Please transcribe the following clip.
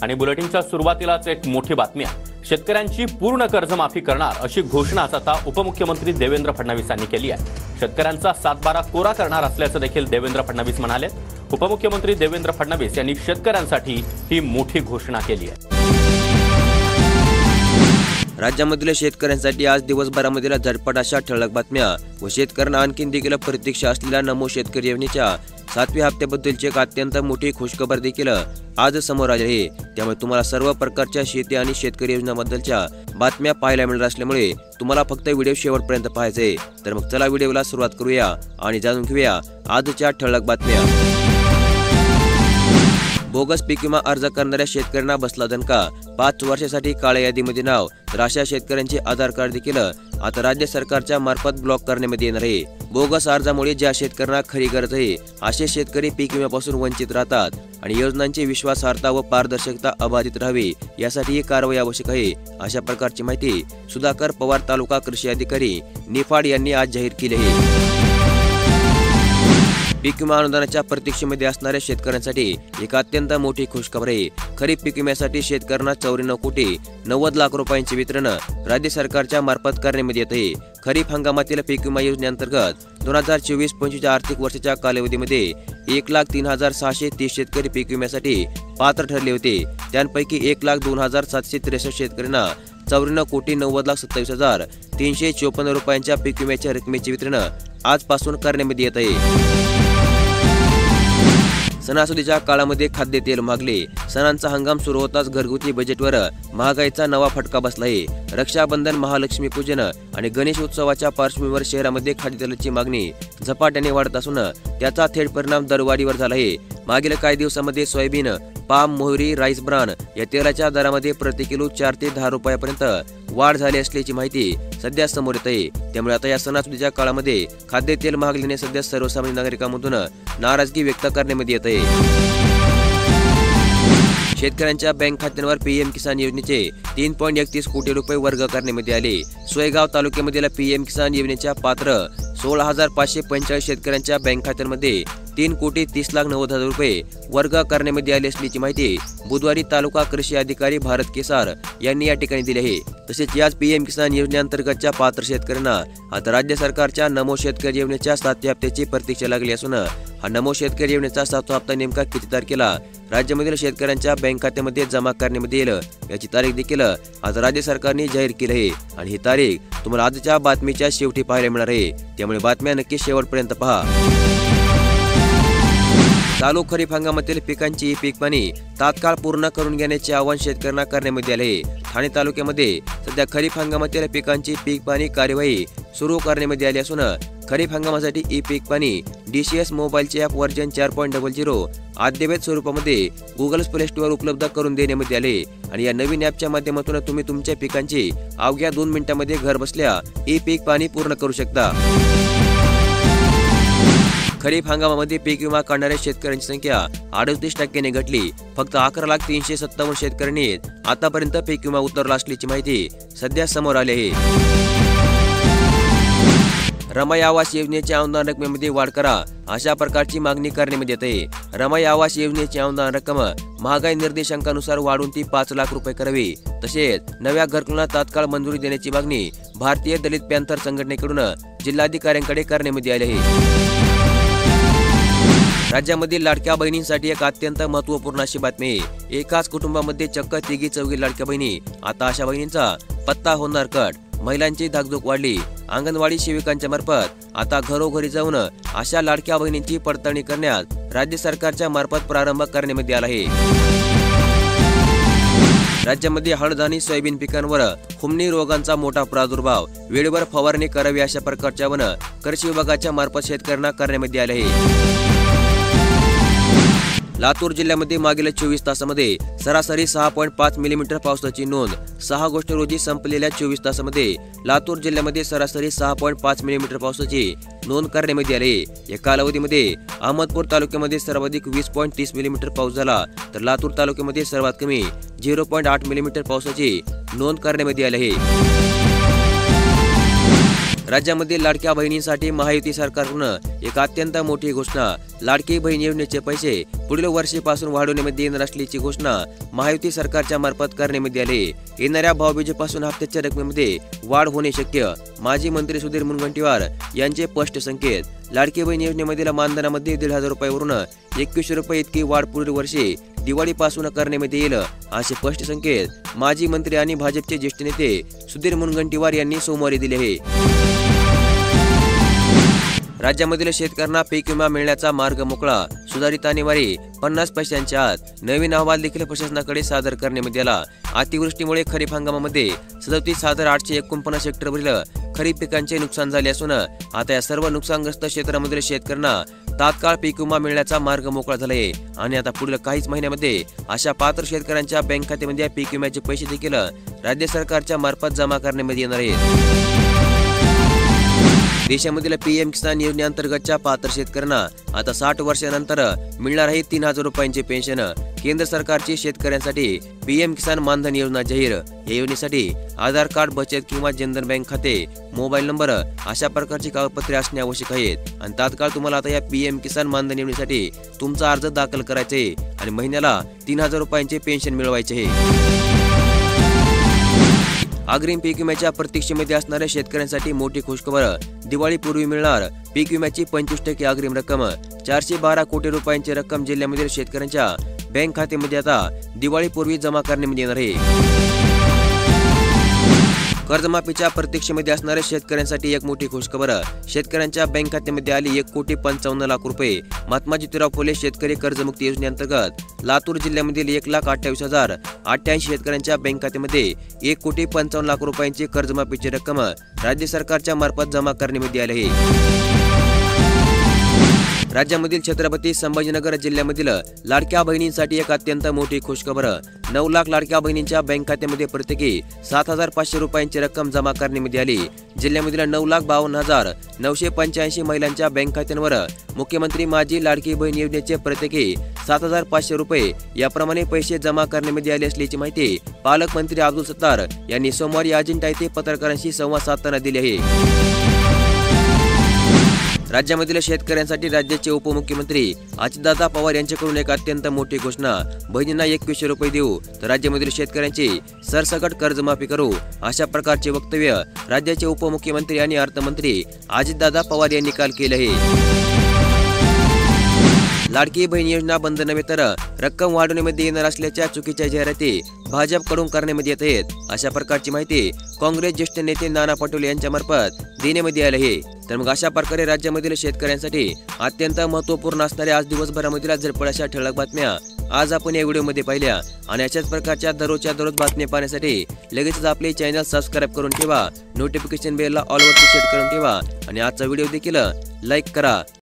आणि बुलेटिनच्या सुरुवातीलाच एक मोठी बातमी आहे। शेतकऱ्यांची पूर्ण कर्जमाफी करणार अशी घोषणा आता उपमुख्यमंत्री देवेंद्र फडणवीस यांनी केली आहे। शेतकऱ्यांचा 7/12 कोरा करणार असल्याचं देखील देवेंद्र फडणवीस म्हणाले। उपमुख्यमंत्री देवेंद्र फडणवीस यांनी शेतकऱ्यांसाठी ही मोठी घोषणा केली आहे। राज्यामधील शेतकऱ्यांसाठी आज दिवसभरामधील झटपट अशा ठळक बातम्या व शेतकऱ्यांना आणखीन देखील प्रतीक्षा असलेल्या नमो शेतकरी योजनेच्या 7व्या हप्त्याबद्दलची एक अत्यंत मोठी खुशखबर देखील आज समोर आली आहे। त्यामुळे तुम्हाला सर्व प्रकारच्या शेती आणि शेतकरी योजनांबद्दलच्या बातम्या पाहायला मिळणार असल्यामुळे तुम्हाला फक्त व्हिडिओ शेवटपर्यंत पाहायचा आहे। तर मग चला व्हिडिओला सुरुवात करूया आणि जाणून घेऊया आजच्या ठळक बातम्या। बोगस पीक विमा अर्ज करणाऱ्या शेतकऱ्यांना बसला दणका। 5 वर्षासाठी काळ्या यादीमध्ये नाव, तर अशा शेतकऱ्यांचे आधार कार्ड देखील आता राज्य सरकारच्या मार्फत ब्लॉक करण्यात येणार आहे। बोगस अर्जामुळे ज्या शेतकऱ्यांना खरी गरज आहे असे शेतकरी पीक विम्यापासून वंचित राहतात आणि योजनांची विश्वासार्हता व पारदर्शकता अबाधित राहावी यासाठी ही कारवाई आवश्यक आहे। अशा प्रकारची माहिती सुधाकर पवार तालुका कृषी अधिकारी निफाड यांनी आज जाहीर केली आहे। पीक विमा अनुदानाच्या प्रतीक्षेमध्ये असणाऱ्या शेतकऱ्यांसाठी एक अत्यंत मोठी खुशखबर आहे। खरीप पीक विम्यासाठी शेतकऱ्यांना 94,90,00,000 रुपयांचे वितरण राज्य सरकारच्या मार्फत करण्यात येत आहे। खरीप हंगामातील पीक विमा योजनेअंतर्गत 2024-25 आर्थिक वर्षाच्या कालावधीमध्ये 1,03,630 शेतकरी पीक विम्यासाठी पात्र ठरले होते। त्यांपैकी 1,02,763 शेतकऱ्यांना 94,90,27,354 रुपयांच्या पीक विम्याच्या रकमेचे वितरण आजपासून करण्यात येत आहे। सणासुदीच्या काळामध्ये खाद्यतेल महागले। सणांचा हंगाम सुरू होताच घरगुती बजेटवर महागाईचा नवा फटका बसला आहे। रक्षाबंधन, महालक्ष्मी पूजन आणि गणेश उत्सवाच्या पार्श्वभूमीवर शहरामध्ये खाद्यतेलाची मागणी झपाट्याने वाढत असून त्याचा थेट परिणाम दरवाढीवर झाला आहे। मागील काही दिवसांमध्ये सोयाबीन, पाम, मोहरी, राईस ब्रान या तेलाच्या दरामध्ये प्रति किलो 4 ते 10 रुपयापर्यंत वाढ झाली असल्याची माहिती सध्या समोर येत आहे। त्यामुळे आता या सणासुदीच्या काळामध्ये खाद्यतेल महागल्याने सध्या सर्वसामान्य नागरिकांमधून नाराजगी व्यक्त करण्यात येत आहे। शेतकऱ्यांच्या बँक खात्यांवर पीएम किसान योजनेचे 3.31 कोटी रुपये वर्ग करण्यात आले। सोयगाव तालुक्यामधील पीएम किसान योजनेच्या पात्र 16,545 शेतकऱ्यांच्या बँक खात्यांमध्ये 3,30,90,000 रुपये वर्ग करण्यात आले असल्याची माहिती बुधवारी तालुका कृषी अधिकारी भारत केसार यांनी या ठिकाणी दिली आहे। तसेच याच पीएम किसान योजनेअंतर्गतच्या पात्र शेतकऱ्यांना आता राज्य सरकारच्या नमो शेतकरी योजनेच्या 7व्या हप्त्याची प्रतीक्षा लागली असून हा नमो शेतकरी योजनेचा 7वा हप्ता नेमका किती तारखेला राज्यामधील शेतकऱ्यांच्या बँक खात्यामध्ये जमा करण्यात येईल याची तारीख देखील आज राज्य सरकारने जाहीर केली आहे आणि ही तारीख तुम्हाला आजच्या बातमीच्या शेवटी पाहायला मिळणार आहे। त्यामुळे बातम्या नक्की शेवटपर्यंत पहा। चालू खरीप हंगामातील पिकांची पीक पाणी तात्काळ पूर्ण करून घेण्याचे आवाहन शेतकऱ्यांना करण्यात आले आहे। ठाणे तालुक्यामध्ये सध्या खरीप हंगामातील पिकांची पीक पाणी कार्यवाही सुरू करण्यात आली असून खरीप हंगामासाठी ई पीक पाणी DCS मोबाईलचे ॲप व्हर्जन 4.00 अद्ययावत स्वरूपामध्ये गुगल प्ले स्टोअर उपलब्ध करून देण्यात आले आणि या नवीन ॲपच्या माध्यमातून तुम्ही तुमच्या पिकांची अवघ्या 2 मिनिटांमध्ये घर बसल्या ई पीक पाणी पूर्ण करू शकता। खरीप हंगामामध्ये पीक विमा काढणाऱ्या शेतकऱ्यांची संख्या 38% घटली। फक्त 11,357 शेतकऱ्यांनी आतापर्यंत पीक विमा उतरला असल्याची माहिती सध्या समोर आली आहे। रमाई आवास योजनेच्या अनुदान रकमेमध्ये वाढ करा अशा प्रकारची मागणी करण्यात येत आहे। रमाई आवास योजनेची अनुदान रक्कम महागाई निर्देशांकानुसार वाढून ती 5 लाख रुपये करावी। तसेच नव्या घरकुलांना तात्काळ मंजुरी देण्याची मागणी भारतीय दलित पॅंथर संघटनेकडून जिल्हाधिकाऱ्यांकडे करण्यात आली आहे। राज्यामधील लाडक्या बहिणींसाठी एक अत्यंत महत्त्वपूर्ण अशी बातमी आहे। एकाच कुटुंबामध्ये चक्क 3-4 लाडक्या बहिणी। आता अशा बहिणींचा पत्ता होणार कट। महिलांची धाकधूक वाढली। अंगणवाडी सेविकांच्या मार्फत आता घरोघरी जाऊन अशा लाडक्या बहिणींची पडताळणी करण्यास राज्य सरकारच्या मार्फत प्रारंभ करण्यात आला आहे। राज्यामध्ये हळद आणि सोयाबीन पिकांवर खुमणी रोगांचा मोठा प्रादुर्भाव, वेळेवर फवारणी करावी अशा प्रकारचे आवाहन कृषी विभागाच्या मार्फत शेतकऱ्यांना करण्यात आले आहे। लातूर जिल्ह्यामध्ये मागील 24 तासामध्ये सरासरी 6.5 मिलीमीटर पावसाची नोंद। 6 ऑगस्ट रोजी संपलेल्या 24 तासामध्ये लातूर जिल्ह्यामध्ये सरासरी 6.5 मिलीमीटर पावसाची नोंद करण्यात आली। या कालावधीमध्ये अहमदपूर तालुक्यामध्ये सर्वाधिक 20.30 मिलीमीटर पाऊस झाला, तर लातूर तालुक्यामध्ये सर्वात कमी 0.8 मिलीमीटर पावसाची नोंद करण्यात आली आहे। राज्यामध्ये लाडक्या बहिणींसाठी महायुती सरकारकडून एक अत्यंत मोठी घोषणा. लाडकी बहीण योजनेचे पैसे पुढील वर्षीपासून वाढवण्यात येणार असल्याची घोषणा महायुती सरकारच्या मार्फत करण्यात आली. येणाऱ्या भाऊबीजेपासून हप्त्याच्या रकमेमध्ये वाढ होणे शक्य. माजी मंत्री सुधीर मुनगंटीवार यांचे स्पष्ट संकेत. लाडकी बहीण योजनेमधील मानधनामध्ये 1,500 रुपयावरून 2100 रुपये इतकी वाढ पुढील वर्षी दिवाळीपासून करण्यात येईल असे स्पष्ट संकेत माजी मंत्री आणि भाजपचे ज्येष्ठ नेते सुधीर मुनगंटीवार यांनी सोमवारी दिले आहे. राज्यामधील शेतकऱ्यांना पीक विमा मिळण्याचा मार्ग मोकळा. सुधारित आणेवारी 50 पैशांच्या आत. नवीन अहवाल देखील प्रशासनाकडे सादर करण्यात आला. अतिवृष्टीमुळे खरीप हंगामामध्ये 37,849 हेक्टरवरील खरीप पिकांचे नुकसान झाले असून आता या सर्व नुकसानग्रस्त क्षेत्रामधील शेतकऱ्यांना तात्काळ पीक विमा मिळण्याचा मार्ग मोकळा झाला आहे. आणि आता पुढील काहीच महिन्यामध्ये अशा पात्र शेतकऱ्यांच्या बँक खात्यामध्ये पीक विम्याचे पैसे देखील राज्य सरकारच्या मार्फत जमा करण्यात येणार आहेत. देशामधील पीएम किसान योजनेअंतर्गतच्या पात्र शेतकऱ्यांना आता 60 वर्षानंतर मिळणार आहे 3,000 रुपयांची पेन्शन. केंद्र सरकारची शेतकऱ्यांसाठी पीएम किसान मानधन योजना जाहीर. या योजनेसाठी आधार कार्ड, बचत किंवा जनधन बँक खाते, मोबाईल नंबर अशा प्रकारची कागदपत्रे असणे आवश्यक आहेत. आणि तात्काळ तुम्हाला आता या पीएम किसान मानधन योजनेसाठी तुमचा अर्ज दाखल करायचा आहे आणि महिन्याला 3,000 रुपयांचे पेन्शन मिळवायचे आहे. अग्रिम पीक विम्याच्या प्रतीक्षेमध्ये असणाऱ्या शेतकऱ्यांसाठी मोठी खुशखबर. दिवाळीपूर्वी मिळणार पीक विम्याची 25% अग्रिम रक्कम. 412 कोटी रुपयांची रक्कम जिल्ह्यामधील शेतकऱ्यांच्या बँक खात्यामध्ये आता दिवाळीपूर्वी जमा करण्यात येणार आहे. कर्जमाफीच्या प्रतीक्षेमध्ये असणाऱ्या शेतकऱ्यांसाठी एक मोठी खुशखबर. शेतकऱ्यांच्या बँक खात्यामध्ये आली 1,55,00,000 रुपये. महात्मा ज्योतिराव फुले शेतकरी कर्जमुक्ती योजनेअंतर्गत लातूर जिल्ह्यामधील 1,28,088 शेतकऱ्यांच्या बँक खात्यामध्ये 1,55,00,000 रुपयांची कर्जमाफीची रक्कम राज्य सरकारच्या मार्फत जमा करण्यात आली आहे. राज्यामधील छत्रपती संभाजीनगर जिल्ह्यामधील लाडक्या बहिणींसाठी एक अत्यंत मोठी खुशखबर. 9 लाख लाडक्या बहिणींच्या बँक खात्यामध्ये प्रत्येकी 7,500 रुपयांची रक्कम जमा करण्यात आली. जिल्ह्यामधील 9,52,985 महिलांच्या बँक खात्यांवर मुख्यमंत्री माझी लाडकी बहीण योजनेचे प्रत्येकी 7,500 रुपये याप्रमाणे पैसे जमा करण्यात आले असल्याची माहिती पालकमंत्री अब्दुल सत्तार यांनी सोमवारी अजिंठा येथे पत्रकारांशी संवाद साधताना दिली आहे. राज्यामधील शेतकऱ्यांसाठी राज्याचे उपमुख्यमंत्री अजितदादा पवार यांच्याकडून एक अत्यंत मोठी घोषणा. बहिणींना 2100 रुपये देऊ तर राज्यामधील शेतकऱ्यांची सरसकट कर्जमाफी करू अशा प्रकारचे वक्तव्य राज्याचे उपमुख्यमंत्री आणि अर्थमंत्री अजितदादा पवार यांनी काल केले आहे. लाडकी बहीण योजना बंद नव्हे तर रक्कम वाढवण्यामध्ये येणार असल्याच्या चुकीच्या जाहिराती भाजपकडून करण्यात येत आहेत अशा प्रकारची माहिती काँग्रेस ज्येष्ठ नेते नाना पटोले यांच्या मार्फत देण्यात आली आहे. तर मग अशा प्रकारे राज्यामधील शेतकऱ्यांसाठी अत्यंत महत्त्वपूर्ण असणाऱ्या आज दिवसभरामधील झटपट अशा ठळक बातम्या आज आपण या व्हिडिओमध्ये पाहिल्या. आणि अशाच प्रकारच्या दररोजच्या दररोज बातम्या पाहण्यासाठी लगेचच आपले चॅनल सबस्क्राईब करून ठेवा. नोटिफिकेशन बेलला ऑलवरती सेट करून ठेवा आणि आजचा व्हिडिओ देखील लाईक करा.